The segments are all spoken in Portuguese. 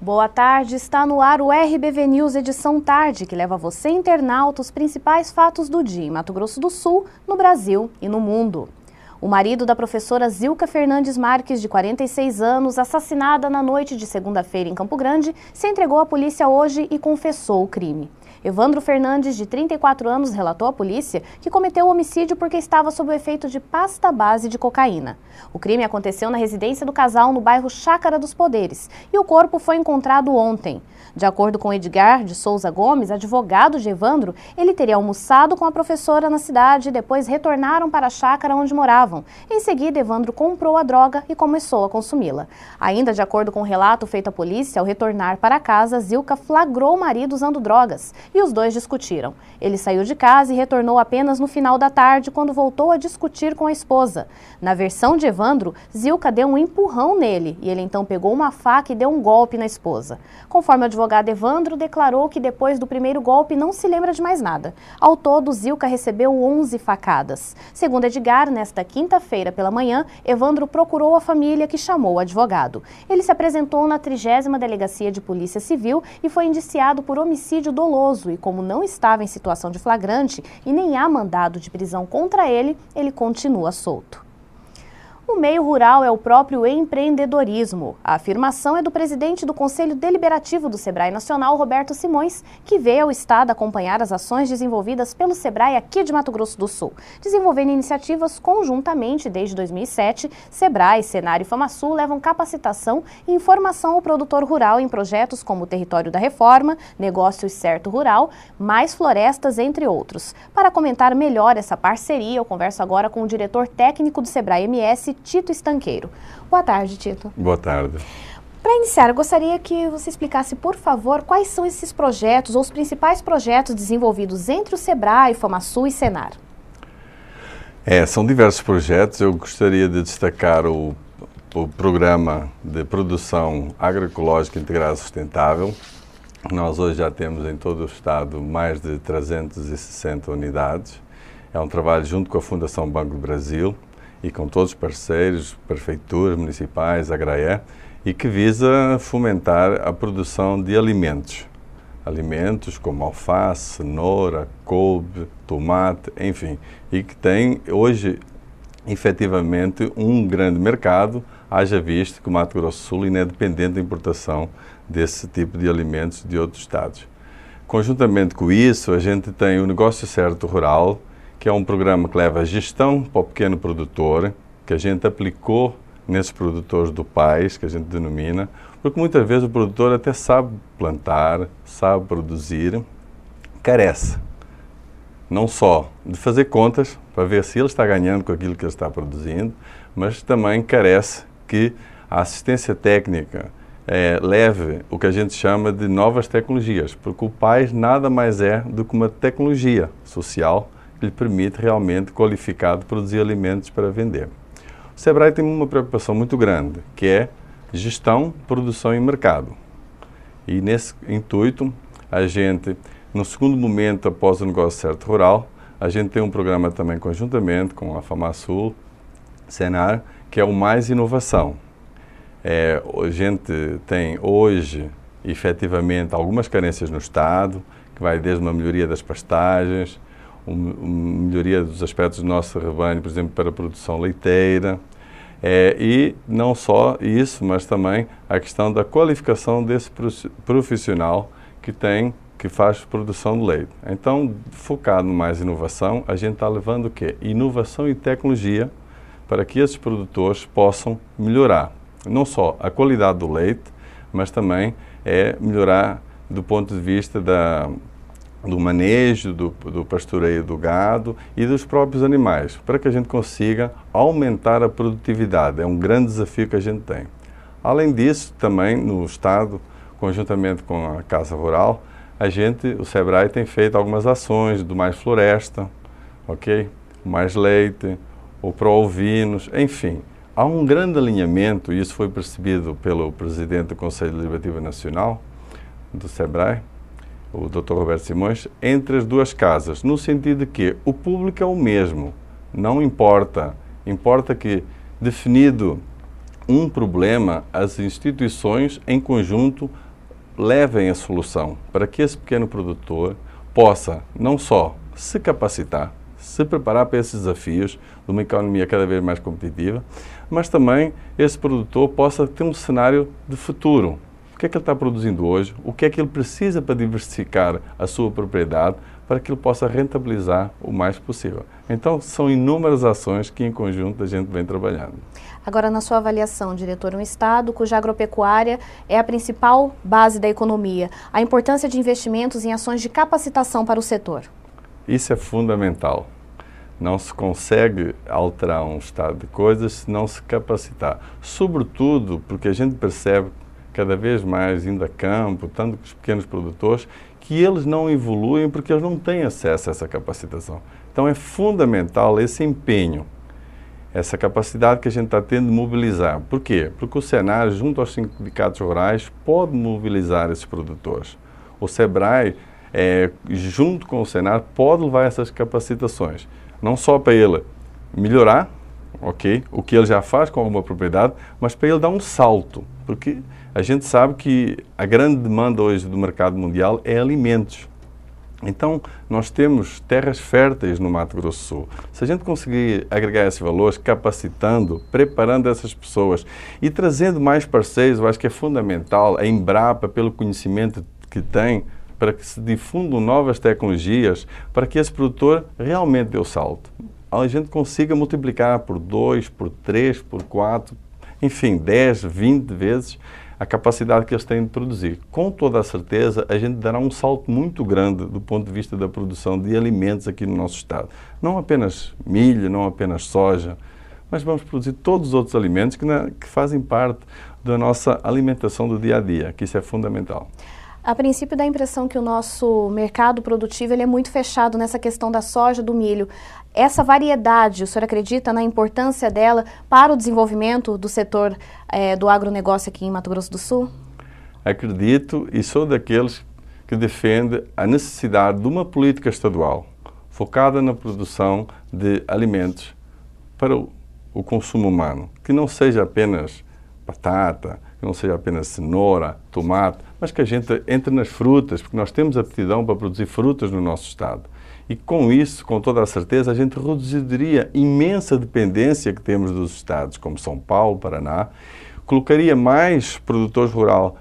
Boa tarde, está no ar o RBV News edição tarde, que leva você, internauta, os principais fatos do dia em Mato Grosso do Sul, no Brasil e no mundo. O marido da professora Zilka Fernandes Marques, de 46 anos, assassinada na noite de segunda-feira em Campo Grande, se entregou à polícia hoje e confessou o crime. Evandro Fernandes, de 34 anos, relatou à polícia que cometeu o homicídio porque estava sob o efeito de pasta base de cocaína. O crime aconteceu na residência do casal no bairro Chácara dos Poderes e o corpo foi encontrado ontem. De acordo com Edgar de Souza Gomes, advogado de Evandro, ele teria almoçado com a professora na cidade e depois retornaram para a chácara onde moravam. Em seguida, Evandro comprou a droga e começou a consumi-la. Ainda de acordo com o relato feito à polícia, ao retornar para casa, Zilka flagrou o marido usando drogas e os dois discutiram. Ele saiu de casa e retornou apenas no final da tarde, quando voltou a discutir com a esposa. Na versão de Evandro, Zilka deu um empurrão nele e ele então pegou uma faca e deu um golpe na esposa. Conforme o advogado Evandro declarou que depois do primeiro golpe não se lembra de mais nada. Ao todo, Zilka recebeu 11 facadas. Segundo Edgar, nesta quinta-feira pela manhã, Evandro procurou a família, que chamou o advogado. Ele se apresentou na 30ª Delegacia de Polícia Civil e foi indiciado por homicídio doloso e, como não estava em situação de flagrante e nem há mandado de prisão contra ele, ele continua solto. O meio rural é o próprio empreendedorismo. A afirmação é do presidente do Conselho Deliberativo do Sebrae Nacional, Roberto Simões, que veio ao Estado acompanhar as ações desenvolvidas pelo Sebrae aqui de Mato Grosso do Sul, desenvolvendo iniciativas conjuntamente desde 2007. Sebrae, Senar e FamaSul levam capacitação e informação ao produtor rural em projetos como o Território da Reforma, Negócios Certo Rural, Mais Florestas, entre outros. Para comentar melhor essa parceria, eu converso agora com o diretor técnico do Sebrae MS, Tito Estanqueiro. Boa tarde, Tito. Boa tarde. Para iniciar, eu gostaria que você explicasse, por favor, quais são esses projetos ou os principais projetos desenvolvidos entre o Sebrae, FamaSul e Senar. São diversos projetos. Eu gostaria de destacar o Programa de Produção Agroecológica Integrada Sustentável. Nós hoje já temos em todo o Estado mais de 360 unidades. É um trabalho junto com a Fundação Banco do Brasil e com todos os parceiros, prefeituras municipais, Agraé, e que visa fomentar a produção de alimentos. Alimentos como alface, cenoura, couve, tomate, enfim, e que tem hoje, efetivamente, um grande mercado, haja visto que o Mato Grosso do Sul ainda é dependente da importação desse tipo de alimentos de outros estados. Conjuntamente com isso, a gente tem o Negócio Certo Rural, que é um programa que leva a gestão para o pequeno produtor, que a gente aplicou nesses produtores do país, que a gente denomina, porque muitas vezes o produtor até sabe plantar, sabe produzir, carece não só de fazer contas para ver se ele está ganhando com aquilo que ele está produzindo, mas também carece que a assistência técnica leve o que a gente chama de novas tecnologias, porque o país nada mais é do que uma tecnologia social que lhe permite realmente qualificado produzir alimentos para vender. O Sebrae tem uma preocupação muito grande, que é gestão, produção e mercado. E nesse intuito, a gente, no segundo momento após o Negócio Certo Rural, a gente tem um programa também conjuntamente com a FamaSul, Senar, que é o Mais Inovação. A gente tem hoje, efetivamente, algumas carências no Estado, que vai desde uma melhoria das pastagens, melhoria dos aspectos do nosso rebanho, por exemplo, para a produção leiteira, e não só isso, mas também a questão da qualificação desse profissional que faz produção de leite. Então, focado no Mais Inovação, a gente está levando o quê? Inovação e tecnologia para que esses produtores possam melhorar não só a qualidade do leite, mas também melhorar do ponto de vista do manejo, do pastoreio do gado e dos próprios animais, para que a gente consiga aumentar a produtividade. É um grande desafio que a gente tem. Além disso, também no Estado, conjuntamente com a Casa Rural, o Sebrae tem feito algumas ações do Mais Floresta, ok? O Mais Leite, o Pró-Ovinos, enfim. Há um grande alinhamento, e isso foi percebido pelo presidente do Conselho Deliberativo Nacional do Sebrae, o Dr. Roberto Simões, entre as duas casas, no sentido de que o público é o mesmo, não importa. Importa que, definido um problema, as instituições em conjunto levem a solução para que esse pequeno produtor possa não só se capacitar, se preparar para esses desafios de uma economia cada vez mais competitiva, mas também esse produtor possa ter um cenário de futuro. O que é que ele está produzindo hoje? O que é que ele precisa para diversificar a sua propriedade para que ele possa rentabilizar o mais possível? Então, são inúmeras ações que em conjunto a gente vem trabalhando. Agora, na sua avaliação, diretor, um Estado cuja agropecuária é a principal base da economia, a importância de investimentos em ações de capacitação para o setor? Isso é fundamental. Não se consegue alterar um estado de coisas se não se capacitar. Sobretudo porque a gente percebe cada vez mais, indo a campo, tanto com os pequenos produtores, que eles não evoluem porque eles não têm acesso a essa capacitação. Então é fundamental esse empenho, essa capacidade que a gente está tendo de mobilizar. Por quê? Porque o Senar, junto aos sindicatos rurais, pode mobilizar esses produtores. O SEBRAE, junto com o Senar, pode levar essas capacitações. Não só para ele melhorar, ok, o que ele já faz com alguma propriedade, mas para ele dar um salto. Porque a gente sabe que a grande demanda hoje do mercado mundial é alimentos. Então, nós temos terras férteis no Mato Grosso do Sul. Se a gente conseguir agregar esses valores, capacitando, preparando essas pessoas e trazendo mais parceiros, eu acho que é fundamental a Embrapa, pelo conhecimento que tem, para que se difundam novas tecnologias, para que esse produtor realmente dê o salto. A gente consiga multiplicar por 2, por 3, por 4, enfim, 10, 20 vezes a capacidade que eles têm de produzir. Com toda a certeza, a gente dará um salto muito grande do ponto de vista da produção de alimentos aqui no nosso estado. Não apenas milho, não apenas soja, mas vamos produzir todos os outros alimentos que fazem parte da nossa alimentação do dia a dia, que isso é fundamental. A princípio dá a impressão que o nosso mercado produtivo ele é muito fechado nessa questão da soja, do milho. Essa variedade, o senhor acredita na importância dela para o desenvolvimento do setor do agronegócio aqui em Mato Grosso do Sul? Acredito e sou daqueles que defende a necessidade de uma política estadual focada na produção de alimentos para o consumo humano, que não seja apenas batata, que não seja apenas cenoura, tomate, mas que a gente entre nas frutas, porque nós temos aptidão para produzir frutas no nosso estado. E com isso, com toda a certeza, a gente reduziria imensa dependência que temos dos estados, como São Paulo, Paraná, colocaria mais produtores rurais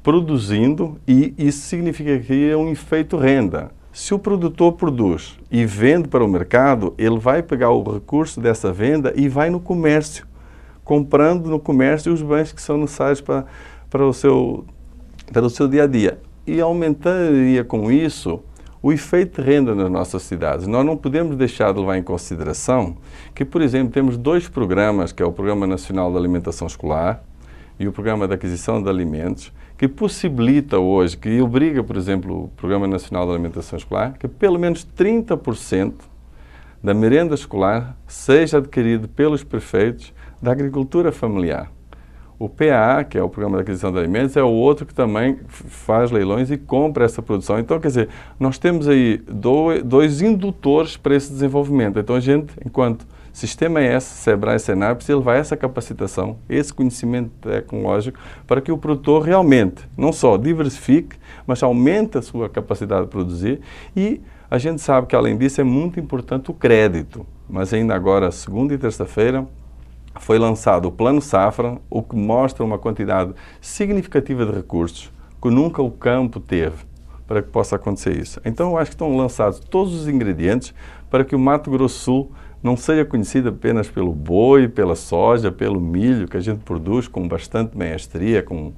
produzindo e isso significaria um efeito renda. Se o produtor produz e vende para o mercado, ele vai pegar o recurso dessa venda e vai no comércio, comprando no comércio os bens que são necessários para o seu dia a dia. E aumentaria com isso o efeito de renda nas nossas cidades. Nós não podemos deixar de levar em consideração que, por exemplo, temos dois programas, que é o Programa Nacional de Alimentação Escolar e o Programa de Aquisição de Alimentos, que possibilita hoje, que obriga, por exemplo, o Programa Nacional de Alimentação Escolar, que pelo menos 30% da merenda escolar seja adquirido pelos prefeitos da agricultura familiar. O PAA, que é o Programa de Aquisição de Alimentos, é o outro que também faz leilões e compra essa produção. Então, quer dizer, nós temos aí dois indutores para esse desenvolvimento. Então, a gente, enquanto Sistema ES, SEBRAE e Senar, precisa levar essa capacitação, esse conhecimento tecnológico, para que o produtor realmente, não só diversifique, mas aumente a sua capacidade de produzir. E a gente sabe que, além disso, é muito importante o crédito. Mas ainda agora, segunda e terça-feira, foi lançado o Plano Safra, o que mostra uma quantidade significativa de recursos que nunca o campo teve para que possa acontecer isso. Então, eu acho que estão lançados todos os ingredientes para que o Mato Grosso do Sul não seja conhecido apenas pelo boi, pela soja, pelo milho, que a gente produz com bastante maestria, com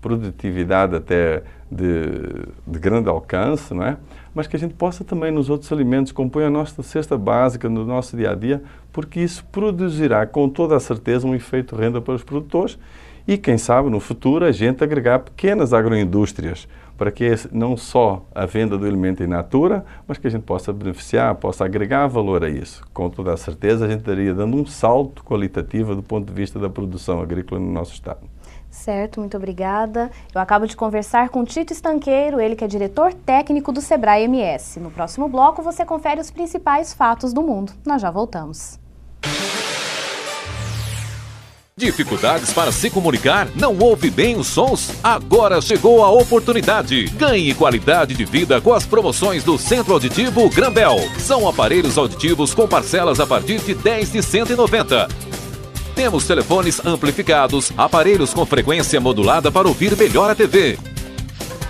produtividade até de grande alcance, não é? Mas que a gente possa também nos outros alimentos compor a nossa cesta básica no nosso dia a dia, porque isso produzirá com toda a certeza um efeito de renda para os produtores e, quem sabe, no futuro a gente agregar pequenas agroindústrias para que não só a venda do alimento in natura, mas que a gente possa beneficiar, possa agregar valor a isso. Com toda a certeza a gente estaria dando um salto qualitativo do ponto de vista da produção agrícola no nosso estado. Certo, muito obrigada. Eu acabo de conversar com Tito Estanqueiro, ele que é diretor técnico do SEBRAE-MS. No próximo bloco você confere os principais fatos do mundo. Nós já voltamos. Dificuldades para se comunicar? Não ouve bem os sons? Agora chegou a oportunidade. Ganhe qualidade de vida com as promoções do Centro Auditivo Grambel. São aparelhos auditivos com parcelas a partir de 10 de 190. Temos telefones amplificados, aparelhos com frequência modulada para ouvir melhor a TV.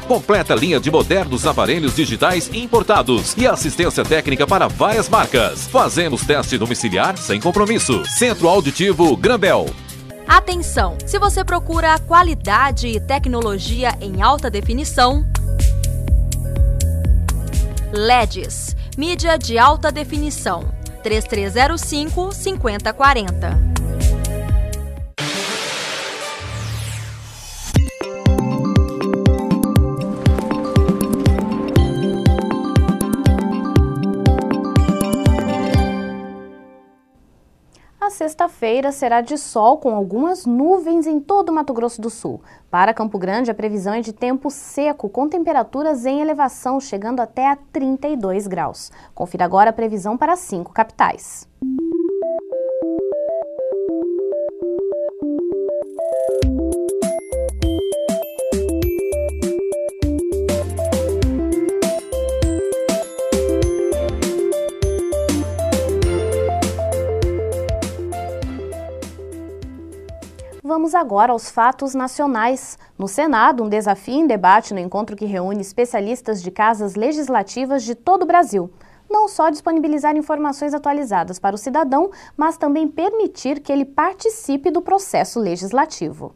Completa linha de modernos aparelhos digitais importados e assistência técnica para várias marcas. Fazemos teste domiciliar sem compromisso. Centro Auditivo Grambel. Atenção! Se você procura qualidade e tecnologia em alta definição, LEDs, mídia de alta definição, 3305-5040. Sexta-feira será de sol com algumas nuvens em todo o Mato Grosso do Sul. Para Campo Grande, a previsão é de tempo seco, com temperaturas em elevação, chegando até a 32 graus. Confira agora a previsão para 5 capitais. Vamos agora aos fatos nacionais. No Senado, um desafio em debate no encontro que reúne especialistas de casas legislativas de todo o Brasil. Não só disponibilizar informações atualizadas para o cidadão, mas também permitir que ele participe do processo legislativo.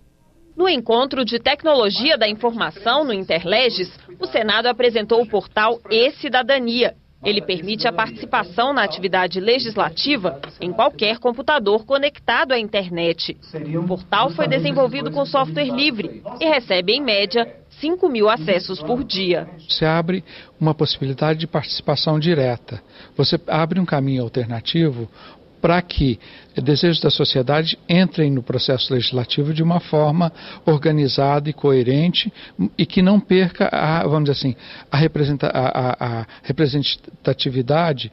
No encontro de tecnologia da informação no Interleges, o Senado apresentou o portal E-Cidadania. Ele permite a participação na atividade legislativa em qualquer computador conectado à internet. O portal foi desenvolvido com software livre e recebe, em média, 5.000 acessos por dia. Você abre uma possibilidade de participação direta. Você abre um caminho alternativo para que desejos da sociedade entrem no processo legislativo de uma forma organizada e coerente e que não perca vamos dizer assim, a representatividade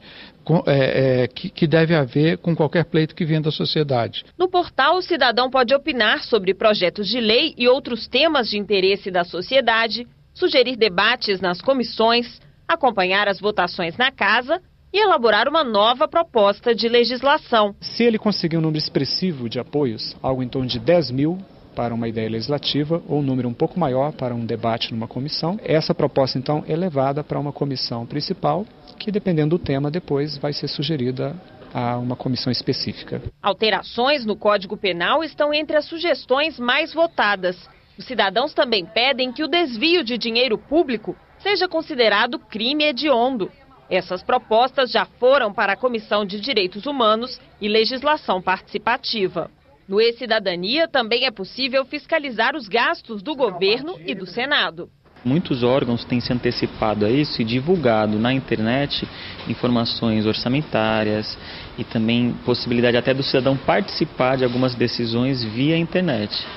que deve haver com qualquer pleito que venha da sociedade. No portal, o cidadão pode opinar sobre projetos de lei e outros temas de interesse da sociedade, sugerir debates nas comissões, acompanhar as votações na casa e elaborar uma nova proposta de legislação. Se ele conseguir um número expressivo de apoios, algo em torno de 10.000 para uma ideia legislativa, ou um número um pouco maior para um debate numa comissão, essa proposta então é levada para uma comissão principal, que dependendo do tema depois vai ser sugerida a uma comissão específica. Alterações no Código Penal estão entre as sugestões mais votadas. Os cidadãos também pedem que o desvio de dinheiro público seja considerado crime hediondo. Essas propostas já foram para a Comissão de Direitos Humanos e Legislação Participativa. No E-Cidadania também é possível fiscalizar os gastos do governo e do Senado. Muitos órgãos têm se antecipado a isso e divulgado na internet informações orçamentárias e também possibilidade até do cidadão participar de algumas decisões via internet.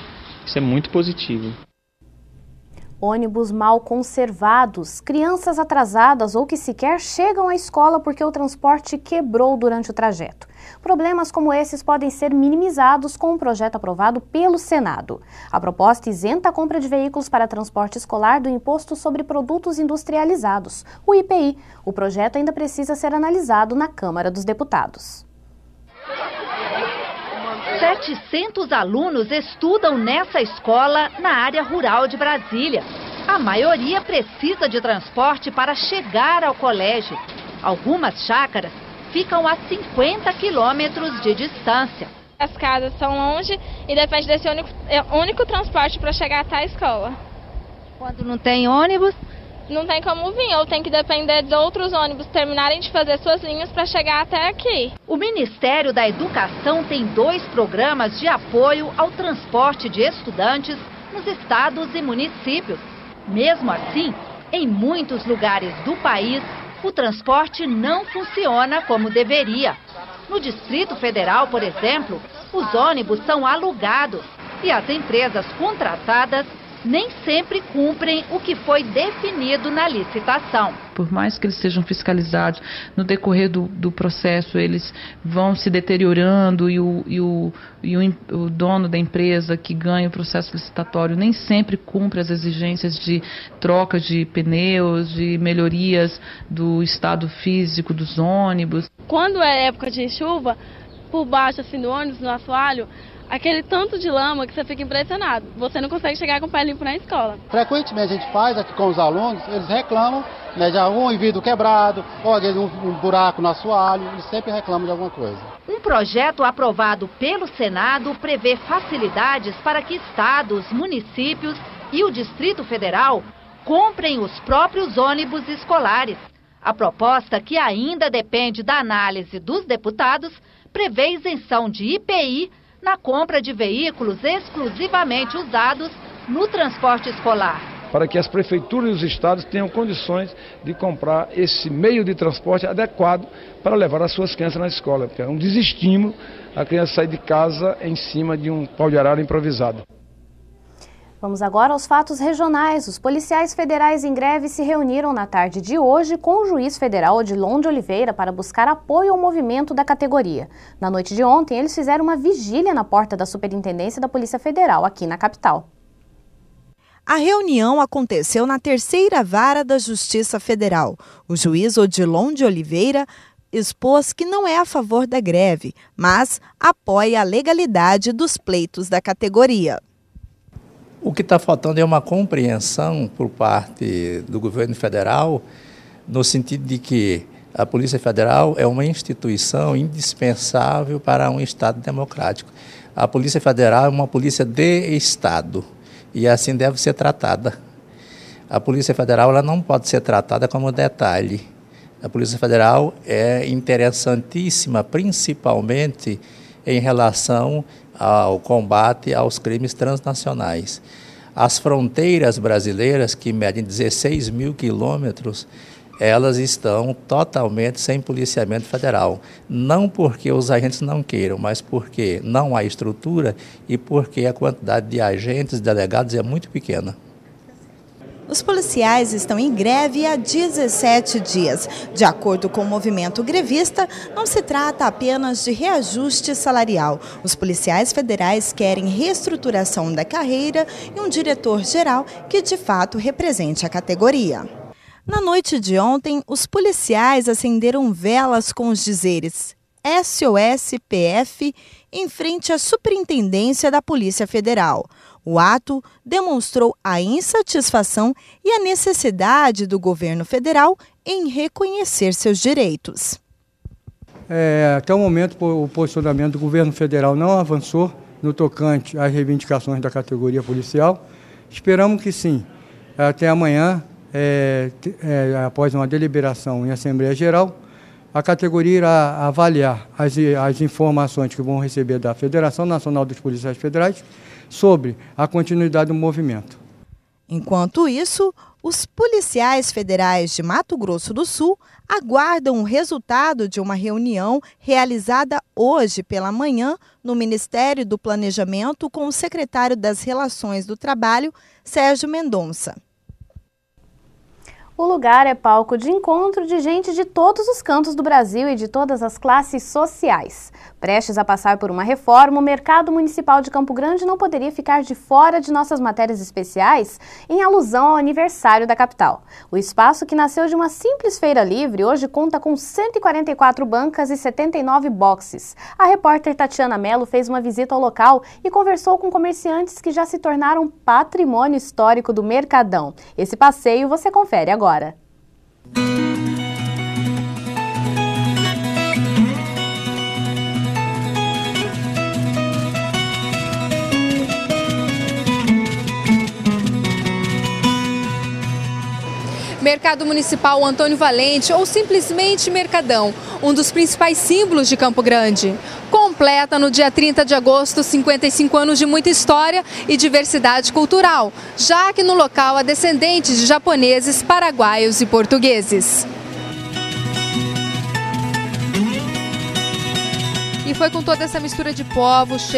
Isso é muito positivo. Ônibus mal conservados, crianças atrasadas ou que sequer chegam à escola porque o transporte quebrou durante o trajeto. Problemas como esses podem ser minimizados com um projeto aprovado pelo Senado. A proposta isenta a compra de veículos para transporte escolar do Imposto sobre Produtos Industrializados, o IPI. O projeto ainda precisa ser analisado na Câmara dos Deputados. 700 alunos estudam nessa escola na área rural de Brasília. A maioria precisa de transporte para chegar ao colégio. Algumas chácaras ficam a 50 quilômetros de distância. As casas são longe e depende desse único transporte para chegar até a escola. Quando não tem ônibus? Não tem como vir, ou tem que depender de outros ônibus terminarem de fazer suas linhas para chegar até aqui. O Ministério da Educação tem 2 programas de apoio ao transporte de estudantes nos estados e municípios. Mesmo assim, em muitos lugares do país, o transporte não funciona como deveria. No Distrito Federal, por exemplo, os ônibus são alugados e as empresas contratadas nem sempre cumprem o que foi definido na licitação. Por mais que eles sejam fiscalizados, no decorrer do processo eles vão se deteriorando e o dono da empresa que ganha o processo licitatório nem sempre cumpre as exigências de troca de pneus, de melhorias do estado físico dos ônibus. Quando é época de chuva, por baixo assim do ônibus, no assoalho, aquele tanto de lama que você fica impressionado. Você não consegue chegar com o pé limpo na escola. Frequentemente a gente faz aqui com os alunos, eles reclamam, né, de algum vidro quebrado, ou um buraco no assoalho, eles sempre reclamam de alguma coisa. Um projeto aprovado pelo Senado prevê facilidades para que estados, municípios e o Distrito Federal comprem os próprios ônibus escolares. A proposta, que ainda depende da análise dos deputados, prevê isenção de IPI na compra de veículos exclusivamente usados no transporte escolar. Para que as prefeituras e os estados tenham condições de comprar esse meio de transporte adequado para levar as suas crianças na escola, porque é um desestímulo a criança sair de casa em cima de um pau de arara improvisado. Vamos agora aos fatos regionais. Os policiais federais em greve se reuniram na tarde de hoje com o juiz federal Odilon de Oliveira para buscar apoio ao movimento da categoria. Na noite de ontem, eles fizeram uma vigília na porta da Superintendência da Polícia Federal, aqui na capital. A reunião aconteceu na terceira vara da Justiça Federal. O juiz Odilon de Oliveira expôs que não é a favor da greve, mas apoia a legalidade dos pleitos da categoria. O que está faltando é uma compreensão por parte do governo federal, no sentido de que a Polícia Federal é uma instituição indispensável para um Estado democrático. A Polícia Federal é uma polícia de Estado e assim deve ser tratada. A Polícia Federal ela não pode ser tratada como detalhe. A Polícia Federal é interessantíssima, principalmente em relação ao combate aos crimes transnacionais. As fronteiras brasileiras, que medem 16 mil quilômetros, elas estão totalmente sem policiamento federal. Não porque os agentes não queiram, mas porque não há estrutura e porque a quantidade de agentes delegados é muito pequena. Os policiais estão em greve há 17 dias. De acordo com o movimento grevista, não se trata apenas de reajuste salarial. Os policiais federais querem reestruturação da carreira e um diretor-geral que de fato represente a categoria. Na noite de ontem, os policiais acenderam velas com os dizeres SOS PF em frente à Superintendência da Polícia Federal. O ato demonstrou a insatisfação e a necessidade do governo federal em reconhecer seus direitos. Até o momento, o posicionamento do governo federal não avançou no tocante às reivindicações da categoria policial. Esperamos que sim, até amanhã, após uma deliberação em Assembleia Geral, a categoria irá avaliar as informações que vão receber da Federação Nacional dos Policiais Federais sobre a continuidade do movimento. Enquanto isso, os policiais federais de Mato Grosso do Sul aguardam o resultado de uma reunião realizada hoje pela manhã no Ministério do Planejamento com o secretário das Relações do Trabalho, Sérgio Mendonça. O lugar é palco de encontro de gente de todos os cantos do Brasil e de todas as classes sociais. Prestes a passar por uma reforma, o Mercado Municipal de Campo Grande não poderia ficar de fora de nossas matérias especiais em alusão ao aniversário da capital. O espaço, que nasceu de uma simples feira livre, hoje conta com 144 bancas e 79 boxes. A repórter Tatiana Mello fez uma visita ao local e conversou com comerciantes que já se tornaram patrimônio histórico do Mercadão. Esse passeio você confere agora. Mercado Municipal Antônio Valente, ou simplesmente Mercadão, um dos principais símbolos de Campo Grande. Completa no dia 30 de agosto 55 anos de muita história e diversidade cultural, já que no local há descendentes de japoneses, paraguaios e portugueses. E foi com toda essa mistura de povos, cheio